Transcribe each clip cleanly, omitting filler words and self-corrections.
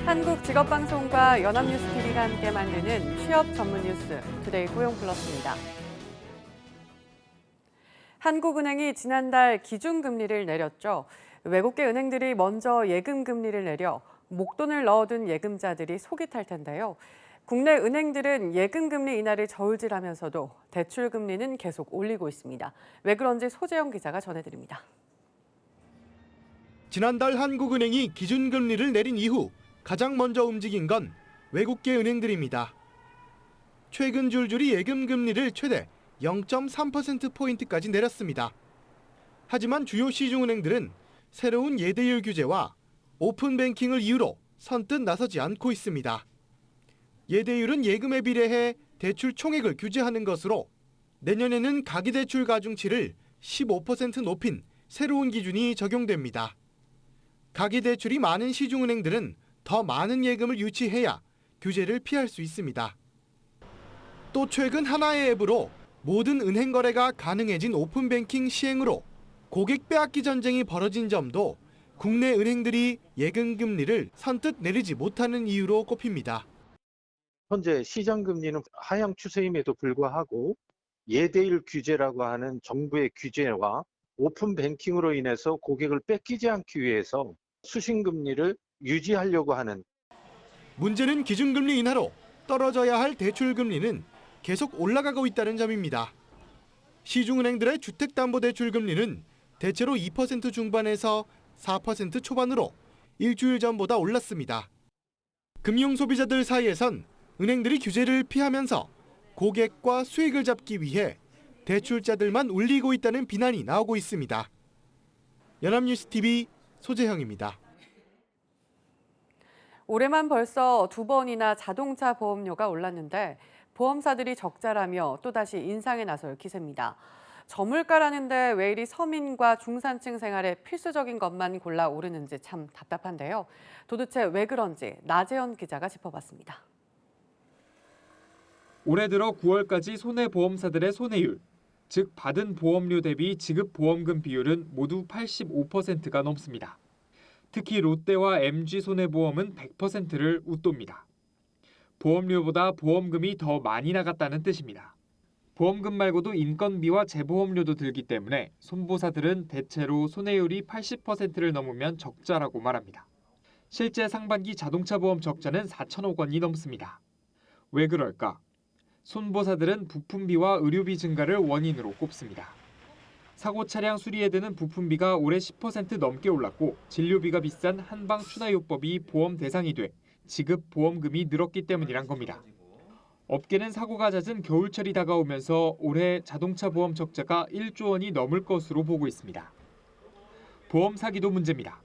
한국직업방송과 연합뉴스TV가 함께 만드는 취업 전문 뉴스 투데이 고용플러스입니다. 한국은행이 지난달 기준금리를 내렸죠. 외국계 은행들이 먼저 예금금리를 내려 목돈을 넣어둔 예금자들이 속이 탈 텐데요. 국내 은행들은 예금금리 인하를 저울질하면서도 대출금리는 계속 올리고 있습니다. 왜 그런지 소재영 기자가 전해드립니다. 지난달 한국은행이 기준금리를 내린 이후 가장 먼저 움직인 건 외국계 은행들입니다. 최근 줄줄이 예금금리를 최대 0.3%포인트까지 내렸습니다. 하지만 주요 시중은행들은 새로운 예대율 규제와 오픈뱅킹을 이유로 선뜻 나서지 않고 있습니다. 예대율은 예금에 비례해 대출 총액을 규제하는 것으로 내년에는 가계대출 가중치를 15% 높인 새로운 기준이 적용됩니다. 가계대출이 많은 시중은행들은 더 많은 예금을 유치해야 규제를 피할 수 있습니다. 또 최근 하나의 앱으로 모든 은행 거래가 가능해진 오픈뱅킹 시행으로 고객 빼앗기 전쟁이 벌어진 점도 국내 은행들이 예금 금리를 선뜻 내리지 못하는 이유로 꼽힙니다. 현재 시장 금리는 하향 추세임에도 불구하고 예대율 규제라고 하는 정부의 규제와 오픈 뱅킹으로 인해서 고객을 뺏기지 않기 위해서 수신금리를 유지하려고 하는. 문제는 기준금리 인하로 떨어져야 할 대출금리는 계속 올라가고 있다는 점입니다. 시중은행들의 주택담보대출금리는 대체로 2% 중반에서 4% 초반으로 일주일 전보다 올랐습니다. 금융소비자들 사이에선 은행들이 규제를 피하면서 고객과 수익을 잡기 위해 대출자들만 울리고 있다는 비난이 나오고 있습니다. 연합뉴스TV 소재형입니다. 올해만 벌써 2번이나 자동차 보험료가 올랐는데 보험사들이 적자라며 또다시 인상에 나설 기세입니다. 저물가라는데 왜 이리 서민과 중산층 생활에 필수적인 것만 골라 오르는지 참 답답한데요. 도대체 왜 그런지 나재현 기자가 짚어봤습니다. 올해 들어 9월까지 손해보험사들의 손해율, 즉 받은 보험료 대비 지급 보험금 비율은 모두 85%가 넘습니다. 특히 롯데와 MG손해보험은 100%를 웃돕니다. 보험료보다 보험금이 더 많이 나갔다는 뜻입니다. 보험금 말고도 인건비와 재보험료도 들기 때문에 손보사들은 대체로 손해율이 80%를 넘으면 적자라고 말합니다. 실제 상반기 자동차 보험 적자는 4천억 원이 넘습니다. 왜 그럴까? 손보사들은 부품비와 의료비 증가를 원인으로 꼽습니다. 사고 차량 수리에 드는 부품비가 올해 10% 넘게 올랐고 진료비가 비싼 한방추나요법이 보험 대상이 돼 지급 보험금이 늘었기 때문이란 겁니다. 업계는 사고가 잦은 겨울철이 다가오면서 올해 자동차 보험 적자가 1조 원이 넘을 것으로 보고 있습니다. 보험 사기도 문제입니다.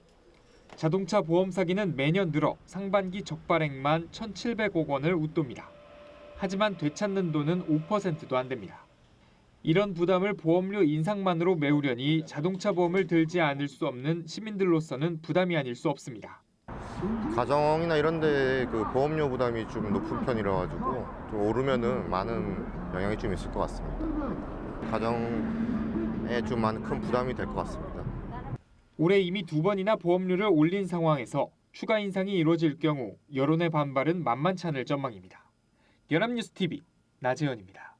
자동차 보험 사기는 매년 늘어 상반기 적발액만 1,700억 원을 웃돕니다. 하지만 되찾는 돈은 5%도 안 됩니다. 이런 부담을 보험료 인상만으로 메우려니 자동차 보험을 들지 않을 수 없는 시민들로서는 부담이 아닐 수 없습니다. 가정이나 이런 데 그 보험료 부담이 좀 높은 편이라 가지고 좀 오르면은 많은 영향이 좀 있을 것 같습니다. 가정에 좀 많은 큰 부담이 될 것 같습니다. 올해 이미 2번이나 보험료를 올린 상황에서 추가 인상이 이루어질 경우 여론의 반발은 만만치 않을 전망입니다. 연합뉴스TV 나재현입니다.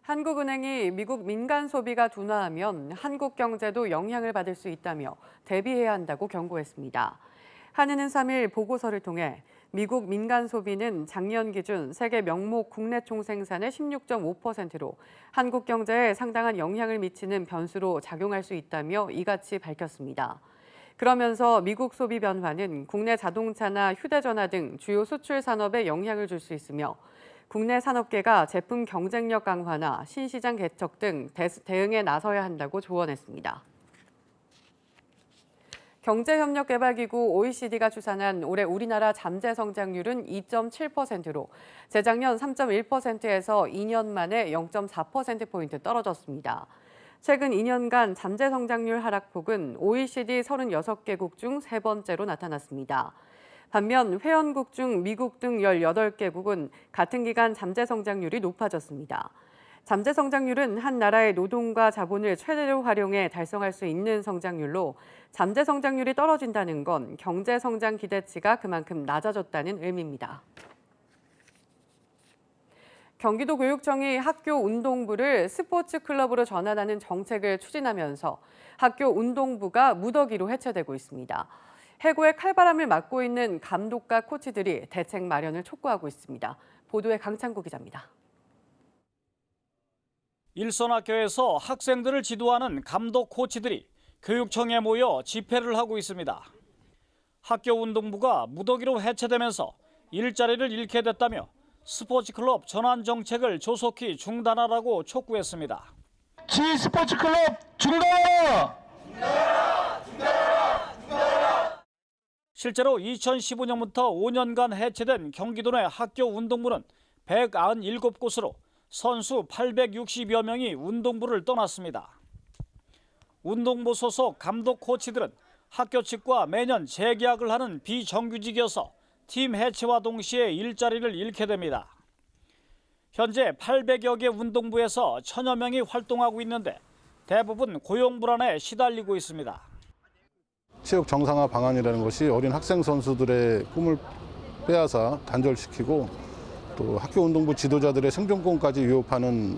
한국은행이 미국 민간 소비가 둔화하면 한국 경제도 영향을 받을 수 있다며 대비해야 한다고 경고했습니다. 한은은 3일 보고서를 통해 미국 민간 소비는 작년 기준 세계 명목 국내 총생산의 16.5%로 한국 경제에 상당한 영향을 미치는 변수로 작용할 수 있다며 이같이 밝혔습니다. 그러면서 미국 소비 변화는 국내 자동차나 휴대전화 등 주요 수출 산업에 영향을 줄 수 있으며 국내 산업계가 제품 경쟁력 강화나 신시장 개척 등 대응에 나서야 한다고 조언했습니다. 경제협력개발기구 OECD가 추산한 올해 우리나라 잠재 성장률은 2.7%로 재작년 3.1%에서 2년 만에 0.4%포인트 떨어졌습니다. 최근 2년간 잠재 성장률 하락폭은 OECD 36개국 중 3번째로 나타났습니다. 반면 회원국 중 미국 등 18개국은 같은 기간 잠재 성장률이 높아졌습니다. 잠재 성장률은 한 나라의 노동과 자본을 최대로 활용해 달성할 수 있는 성장률로 잠재 성장률이 떨어진다는 건 경제 성장 기대치가 그만큼 낮아졌다는 의미입니다. 경기도 교육청이 학교 운동부를 스포츠 클럽으로 전환하는 정책을 추진하면서 학교 운동부가 무더기로 해체되고 있습니다. 해고의 칼바람을 맞고 있는 감독과 코치들이 대책 마련을 촉구하고 있습니다. 보도에 강창구 기자입니다. 일선 학교에서 학생들을 지도하는 감독 코치들이 교육청에 모여 집회를 하고 있습니다. 학교 운동부가 무더기로 해체되면서 일자리를 잃게 됐다며 스포츠클럽 전환 정책을 조속히 중단하라고 촉구했습니다. 스포츠클럽 중단하라! 실제로 2015년부터 5년간 해체된 경기도 내 학교 운동부는 197곳으로 선수 860여 명이 운동부를 떠났습니다. 운동부 소속 감독 코치들은 학교 측과 매년 재계약을 하는 비정규직이어서 팀 해체와 동시에 일자리를 잃게 됩니다. 현재 800여 개 운동부에서 1000여 명이 활동하고 있는데 대부분 고용 불안에 시달리고 있습니다. 체육 정상화 방안이라는 것이 어린 학생 선수들의 꿈을 빼앗아 단절시키고 또 학교 운동부 지도자들의 생존권까지 위협하는.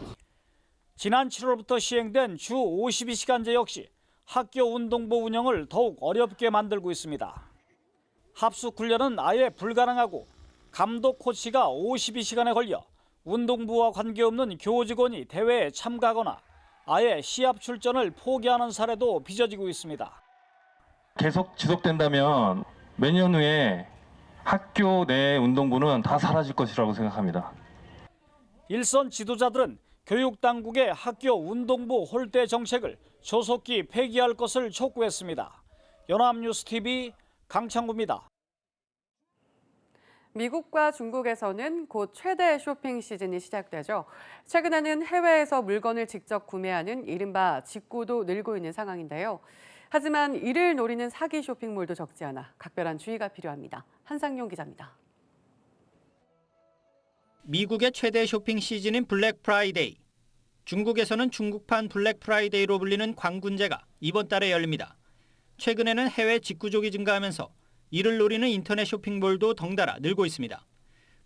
지난 7월부터 시행된 주 52시간제 역시 학교 운동부 운영을 더욱 어렵게 만들고 있습니다. 합숙 훈련은 아예 불가능하고 감독 코치가 52시간에 걸려 운동부와 관계없는 교직원이 대회에 참가하거나 아예 시합 출전을 포기하는 사례도 빚어지고 있습니다. 계속 지속된다면 몇 년 후에 학교 내 운동부는 다 사라질 것이라고 생각합니다. 일선 지도자들은 교육당국의 학교 운동부 홀대 정책을 조속히 폐기할 것을 촉구했습니다. 연합뉴스TV 강창구입니다. 미국과 중국에서는 곧 최대 쇼핑 시즌이 시작되죠. 최근에는 해외에서 물건을 직접 구매하는 이른바 직구도 늘고 있는 상황인데요. 하지만 이를 노리는 사기 쇼핑몰도 적지 않아 각별한 주의가 필요합니다. 한상용 기자입니다. 미국의 최대 쇼핑 시즌인 블랙 프라이데이. 중국에서는 중국판 블랙 프라이데이로 불리는 광군제가 이번 달에 열립니다. 최근에는 해외 직구족이 증가하면서 이를 노리는 인터넷 쇼핑몰도 덩달아 늘고 있습니다.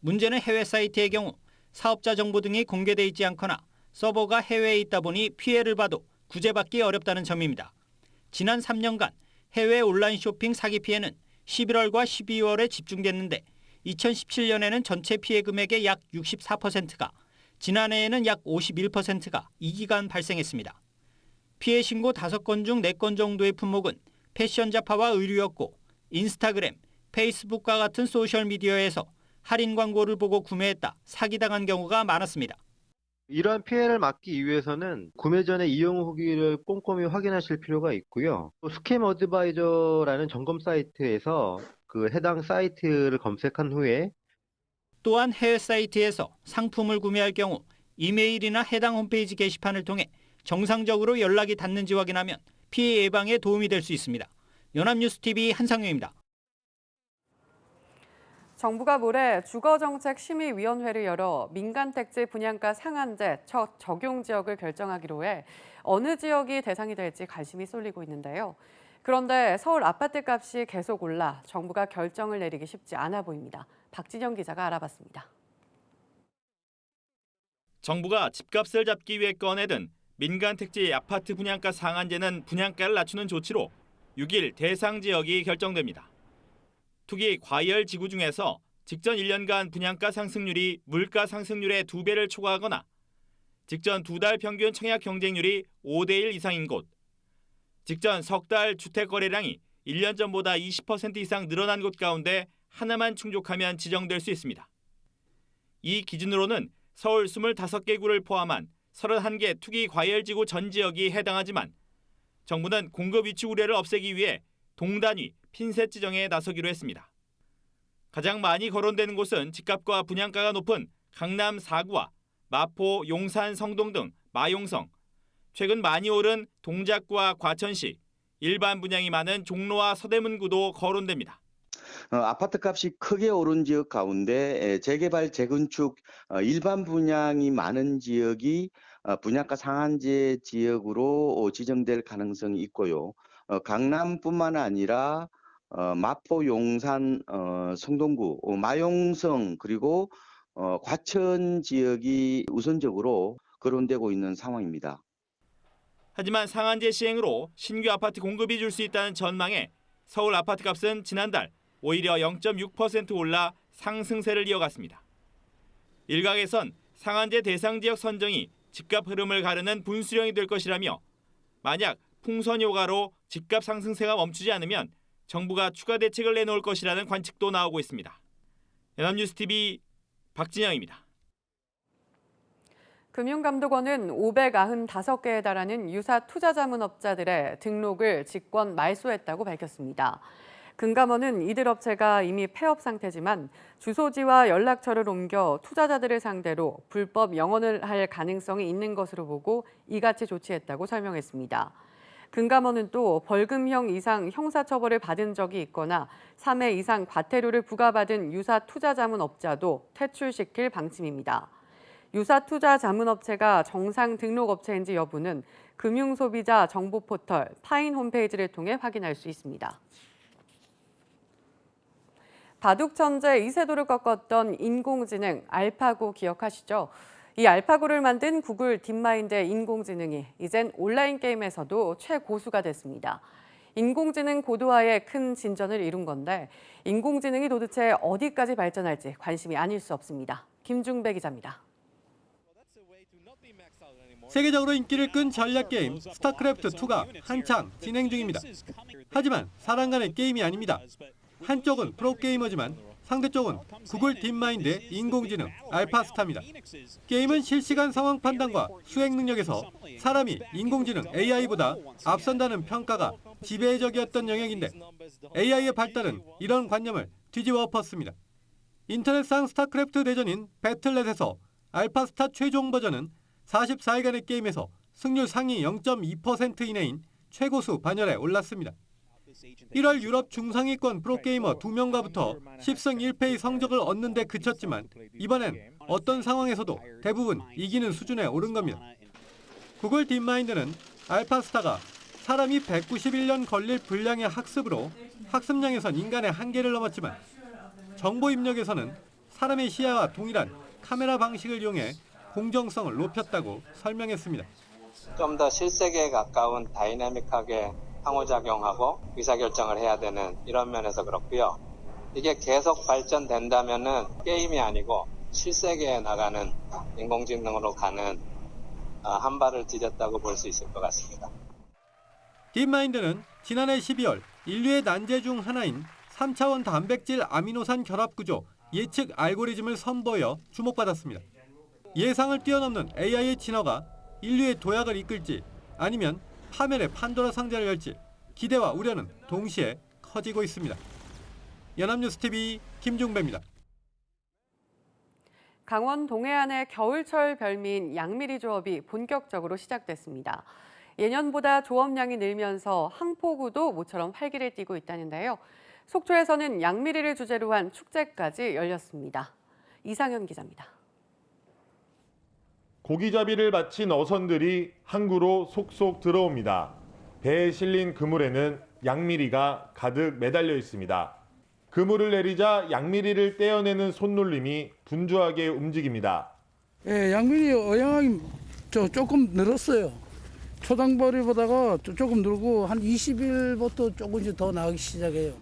문제는 해외 사이트의 경우 사업자 정보 등이 공개돼 있지 않거나 서버가 해외에 있다 보니 피해를 봐도 구제받기 어렵다는 점입니다. 지난 3년간 해외 온라인 쇼핑 사기 피해는 11월과 12월에 집중됐는데 2017년에는 전체 피해 금액의 약 64%가, 지난해에는 약 51%가 이 기간 발생했습니다. 피해 신고 5건 중 4건 정도의 품목은 패션 잡화와 의류였고 인스타그램, 페이스북과 같은 소셜미디어에서 할인 광고를 보고 구매했다 사기당한 경우가 많았습니다. 이러한 피해를 막기 위해서는 구매 전에 이용 후기를 꼼꼼히 확인하실 필요가 있고요. 또 스캠 어드바이저라는 점검 사이트에서 그 해당 사이트를 검색한 후에 또한 해외 사이트에서 상품을 구매할 경우 이메일이나 해당 홈페이지 게시판을 통해 정상적으로 연락이 닿는지 확인하면 피해 예방에 도움이 될 수 있습니다. 연합뉴스TV 한상용입니다. 정부가 모레 주거정책심의위원회를 열어 민간택지 분양가 상한제 첫 적용 지역을 결정하기로 해 어느 지역이 대상이 될지 관심이 쏠리고 있는데요. 그런데 서울 아파트값이 계속 올라 정부가 결정을 내리기 쉽지 않아 보입니다. 박진영 기자가 알아봤습니다. 정부가 집값을 잡기 위해 꺼내든 민간택지 아파트 분양가 상한제는 분양가를 낮추는 조치로 6일 대상 지역이 결정됩니다. 투기 과열 지구 중에서 직전 1년간 분양가 상승률이 물가 상승률의 2배를 초과하거나 직전 2달 평균 청약 경쟁률이 5대1 이상인 곳, 직전 석 달 주택 거래량이 1년 전보다 20% 이상 늘어난 곳 가운데 하나만 충족하면 지정될 수 있습니다. 이 기준으로는 서울 25개 구를 포함한 31개 투기 과열지구 전 지역이 해당하지만 정부는 공급 위치 우려를 없애기 위해 동단위 핀셋 지정에 나서기로 했습니다. 가장 많이 거론되는 곳은 집값과 분양가가 높은 강남 4구와 마포, 용산, 성동 등 마용성, 최근 많이 오른 동작구와 과천시, 일반 분양이 많은 종로와 서대문구도 거론됩니다. 아파트값이 크게 오른 지역 가운데 재개발, 재건축, 일반 분양이 많은 지역이 분양가 상한제 지역으로 지정될 가능성이 있고요. 강남뿐만 아니라 마포, 용산, 성동구, 마용성 그리고 과천 지역이 우선적으로 거론되고 있는 상황입니다. 하지만 상한제 시행으로 신규 아파트 공급이 줄 수 있다는 전망에 서울 아파트값은 지난달 오히려 0.6% 올라 상승세를 이어갔습니다. 일각에선 상한제 대상 지역 선정이 집값 흐름을 가르는 분수령이 될 것이라며 만약 풍선 효과로 집값 상승세가 멈추지 않으면 정부가 추가 대책을 내놓을 것이라는 관측도 나오고 있습니다. 연합뉴스TV 박진영입니다. 금융감독원은 595개에 달하는 유사 투자자문업자들의 등록을 직권 말소했다고 밝혔습니다. 금감원은 이들 업체가 이미 폐업 상태지만 주소지와 연락처를 옮겨 투자자들을 상대로 불법 영업을 할 가능성이 있는 것으로 보고 이같이 조치했다고 설명했습니다. 금감원은 또 벌금형 이상 형사처벌을 받은 적이 있거나 3회 이상 과태료를 부과받은 유사 투자자문업자도 퇴출시킬 방침입니다. 유사 투자 자문업체가 정상 등록업체인지 여부는 금융소비자 정보포털 파인 홈페이지를 통해 확인할 수 있습니다. 바둑 천재 이세돌을 꺾었던 인공지능 알파고 기억하시죠? 이 알파고를 만든 구글 딥마인드의 인공지능이 이젠 온라인 게임에서도 최고수가 됐습니다. 인공지능 고도화에 큰 진전을 이룬 건데 인공지능이 도대체 어디까지 발전할지 관심이 아닐 수 없습니다. 김중배 기자입니다. 세계적으로 인기를 끈 전략 게임 스타크래프트2가 한창 진행 중입니다. 하지만 사람 간의 게임이 아닙니다. 한쪽은 프로게이머지만 상대쪽은 구글 딥마인드의 인공지능 알파스타입니다. 게임은 실시간 상황 판단과 수행 능력에서 사람이 인공지능 AI보다 앞선다는 평가가 지배적이었던 영역인데 AI의 발달은 이런 관념을 뒤집어 엎었습니다. 인터넷상 스타크래프트 대전인 배틀넷에서 알파스타 최종 버전은 44일간의 게임에서 승률 상위 0.2% 이내인 최고수 반열에 올랐습니다. 1월 유럽 중상위권 프로게이머 2명과부터 10승 1패의 성적을 얻는 데 그쳤지만 이번엔 어떤 상황에서도 대부분 이기는 수준에 오른 겁니다. 구글 딥마인드는 알파스타가 사람이 191년 걸릴 분량의 학습으로 학습량에선 인간의 한계를 넘었지만 정보 입력에서는 사람의 시야와 동일한 카메라 방식을 이용해 공정성을 높였다고 설명했습니다. 좀 더 실세계에 가까운 다이내믹하게 상호작용하고 의사결정을 해야 되는 이런 면에서 그렇고요. 이게 계속 발전된다면은 게임이 아니고 실세계에 나가는 인공지능으로 가는 한 발을 디뎠다고 볼 수 있을 것 같습니다. 딥마인드는 지난해 12월 인류의 난제 중 하나인 3차원 단백질 아미노산 결합구조 예측 알고리즘을 선보여 주목받았습니다. 예상을 뛰어넘는 AI의 진화가 인류의 도약을 이끌지 아니면 파멸의 판도라 상자를 열지 기대와 우려는 동시에 커지고 있습니다. 연합뉴스TV 김중배입니다. 강원 동해안의 겨울철 별미인 양미리 조업이 본격적으로 시작됐습니다. 예년보다 조업량이 늘면서 항포구도 모처럼 활기를 띠고 있다는데요. 속초에서는 양미리를 주제로 한 축제까지 열렸습니다. 이상현 기자입니다. 고기잡이를 마친 어선들이 항구로 속속 들어옵니다. 배에 실린 그물에는 양미리가 가득 매달려 있습니다. 그물을 내리자 양미리를 떼어내는 손놀림이 분주하게 움직입니다. 예, 양미리 어양이 조금 늘었어요. 초당벌이보다가 조금 늘고 한 20일부터 조금씩 더 나오기 시작해요.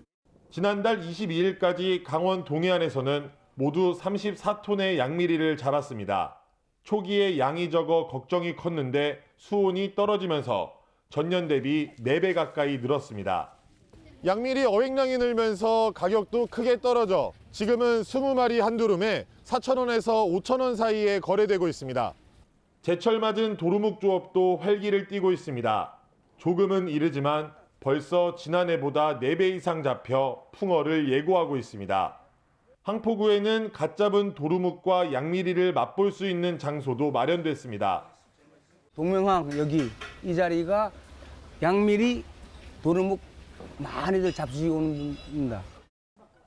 지난달 22일까지 강원 동해안에서는 모두 34톤의 양미리를 잡았습니다. 초기에 양이 적어 걱정이 컸는데 수온이 떨어지면서 전년 대비 4배 가까이 늘었습니다. 양미리 어획량이 늘면서 가격도 크게 떨어져 지금은 20마리 한 두름에 4,000원에서 5,000원 사이에 거래되고 있습니다. 제철 맞은 도루묵 조업도 활기를 띠고 있습니다. 조금은 이르지만 벌써 지난해보다 4배 이상 잡혀 풍어를 예고하고 있습니다. 항포구에는 갓 잡은 도루묵과 양미리를 맛볼 수 있는 장소도 마련됐습니다. 동명항 여기 이 자리가 양미리, 도루묵 많이들 잡수시고 오는 겁니다.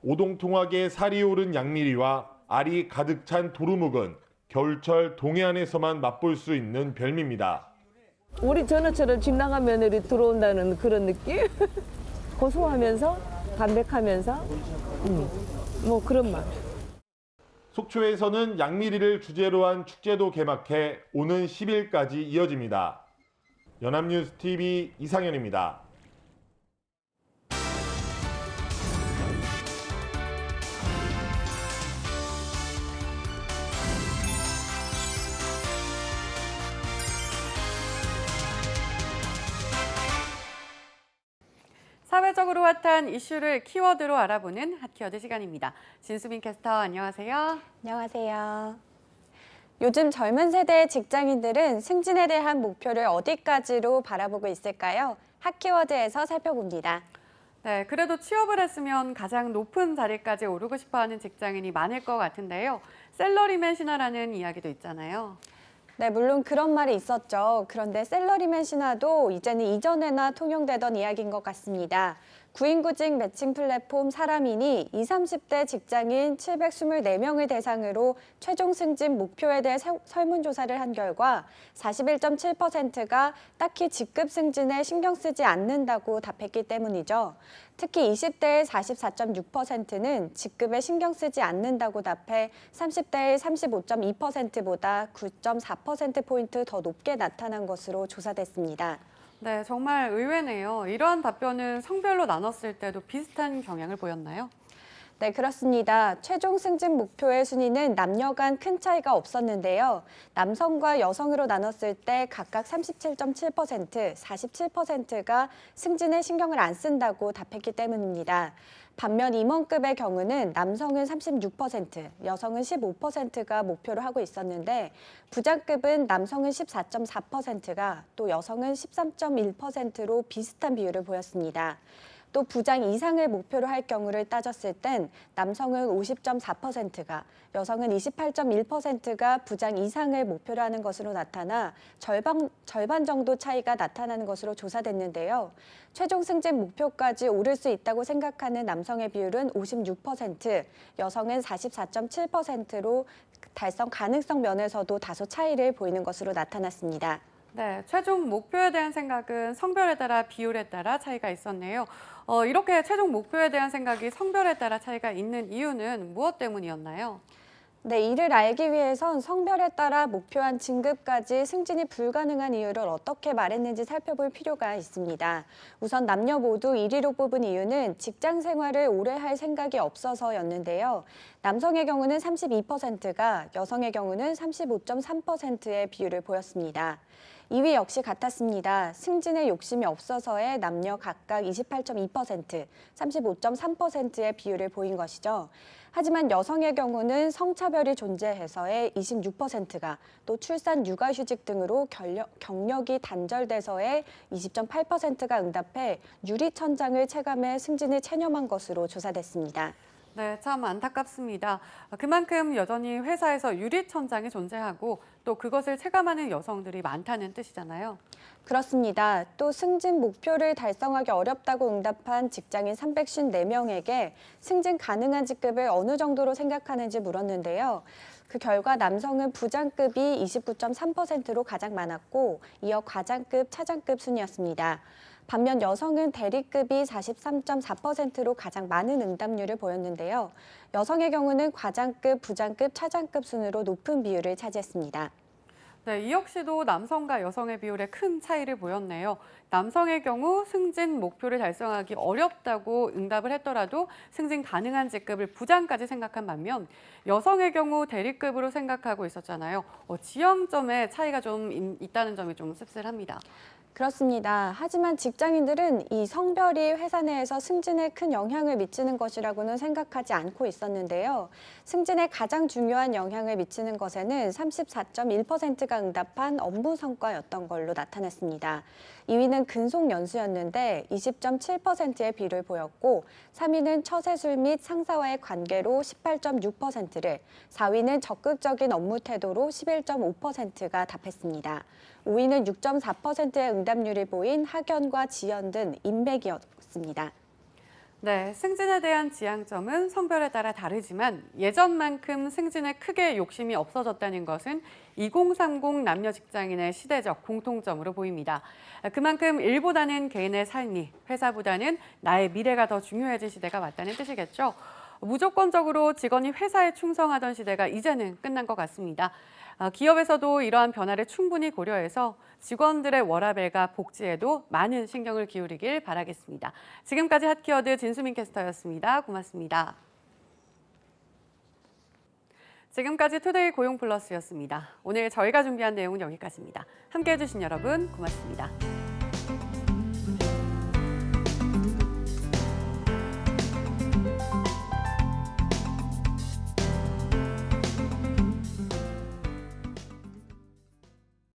오동통하게 살이 오른 양미리와 알이 가득 찬 도루묵은 겨울철 동해안에서만 맛볼 수 있는 별미입니다. 우리 전어처럼 집 나간 며느리 들어온다는 그런 느낌? 고소하면서 담백하면서 뭐 그런 맛. 속초에서는 양미리를 주제로 한 축제도 개막해 오는 10일까지 이어집니다. 연합뉴스TV 이상현입니다. 사회적으로 핫한 이슈를 키워드로 알아보는 핫키워드 시간입니다. 진수빈 캐스터 안녕하세요. 안녕하세요. 요즘 젊은 세대의 직장인들은 승진에 대한 목표를 어디까지로 바라보고 있을까요? 핫키워드에서 살펴봅니다. 네, 그래도 취업을 했으면 가장 높은 자리까지 오르고 싶어하는 직장인이 많을 것 같은데요. 샐러리맨 신화라는 이야기도 있잖아요. 네, 물론 그런 말이 있었죠. 그런데 샐러리맨 신화도 이제는 이전에나 통용되던 이야기인 것 같습니다. 구인구직 매칭 플랫폼 사람인이 20, 30대 직장인 724명을 대상으로 최종 승진 목표에 대해 설문조사를 한 결과 41.7%가 딱히 직급 승진에 신경 쓰지 않는다고 답했기 때문이죠. 특히 20대의 44.6%는 직급에 신경 쓰지 않는다고 답해 30대의 35.2%보다 9.4%포인트 더 높게 나타난 것으로 조사됐습니다. 네, 정말 의외네요. 이러한 답변은 성별로 나눴을 때도 비슷한 경향을 보였나요? 네, 그렇습니다. 최종 승진 목표의 순위는 남녀 간 큰 차이가 없었는데요. 남성과 여성으로 나눴을 때 각각 37.7%, 47%가 승진에 신경을 안 쓴다고 답했기 때문입니다. 반면 임원급의 경우는 남성은 36%, 여성은 15%가 목표로 하고 있었는데 부장급은 남성은 14.4%가 또 여성은 13.1%로 비슷한 비율을 보였습니다. 또 부장 이상을 목표로 할 경우를 따졌을 땐 남성은 50.4%가, 여성은 28.1%가 부장 이상을 목표로 하는 것으로 나타나 절반 정도 차이가 나타나는 것으로 조사됐는데요. 최종 승진 목표까지 오를 수 있다고 생각하는 남성의 비율은 56%, 여성은 44.7%로 달성 가능성 면에서도 다소 차이를 보이는 것으로 나타났습니다. 네, 최종 목표에 대한 생각은 성별에 따라 비율에 따라 차이가 있었네요. 이렇게 최종 목표에 대한 생각이 성별에 따라 차이가 있는 이유는 무엇 때문이었나요? 네, 이를 알기 위해선 성별에 따라 목표한 진급까지 승진이 불가능한 이유를 어떻게 말했는지 살펴볼 필요가 있습니다. 우선 남녀 모두 1위로 뽑은 이유는 직장 생활을 오래 할 생각이 없어서였는데요. 남성의 경우는 32%가, 여성의 경우는 35.3%의 비율을 보였습니다. 2위 역시 같았습니다. 승진에 욕심이 없어서의 남녀 각각 28.2%, 35.3%의 비율을 보인 것이죠. 하지만 여성의 경우는 성차별이 존재해서의 26%가, 또 출산, 육아휴직 등으로 경력이 단절돼서의 20.8%가 응답해 유리천장을 체감해 승진을 체념한 것으로 조사됐습니다. 네, 참 안타깝습니다. 그만큼 여전히 회사에서 유리천장이 존재하고 또 그것을 체감하는 여성들이 많다는 뜻이잖아요. 그렇습니다. 또 승진 목표를 달성하기 어렵다고 응답한 직장인 354명에게 승진 가능한 직급을 어느 정도로 생각하는지 물었는데요. 그 결과 남성은 부장급이 29.3%로 가장 많았고 이어 과장급, 차장급 순이었습니다. 반면 여성은 대리급이 43.4%로 가장 많은 응답률을 보였는데요. 여성의 경우는 과장급, 부장급, 차장급 순으로 높은 비율을 차지했습니다. 네, 이 역시도 남성과 여성의 비율에 큰 차이를 보였네요. 남성의 경우 승진 목표를 달성하기 어렵다고 응답을 했더라도 승진 가능한 직급을 부장까지 생각한 반면 여성의 경우 대리급으로 생각하고 있었잖아요. 지형점에 차이가 좀 있다는 점이 좀 씁쓸합니다. 그렇습니다. 하지만 직장인들은 이 성별이 회사 내에서 승진에 큰 영향을 미치는 것이라고는 생각하지 않고 있었는데요. 승진에 가장 중요한 영향을 미치는 것에는 34.1%가 응답한 업무 성과였던 걸로 나타났습니다. 2위는 근속연수였는데 20.7%의 비율을 보였고 3위는 처세술 및 상사와의 관계로 18.6%를, 4위는 적극적인 업무 태도로 11.5%가 답했습니다. 5위는 6.4%의 응답률을 보인 학연과 지연 등 인맥이었습니다. 네, 승진에 대한 지향점은 성별에 따라 다르지만 예전만큼 승진에 크게 욕심이 없어졌다는 것은 2030 남녀 직장인의 시대적 공통점으로 보입니다. 그만큼 일보다는 개인의 삶이, 회사보다는 나의 미래가 더 중요해진 시대가 왔다는 뜻이겠죠. 무조건적으로 직원이 회사에 충성하던 시대가 이제는 끝난 것 같습니다. 기업에서도 이러한 변화를 충분히 고려해서 직원들의 워라밸과 복지에도 많은 신경을 기울이길 바라겠습니다. 지금까지 핫키워드 진수민 캐스터였습니다. 고맙습니다. 지금까지 투데이 고용 플러스였습니다. 오늘 저희가 준비한 내용은 여기까지입니다. 함께해 주신 여러분 고맙습니다.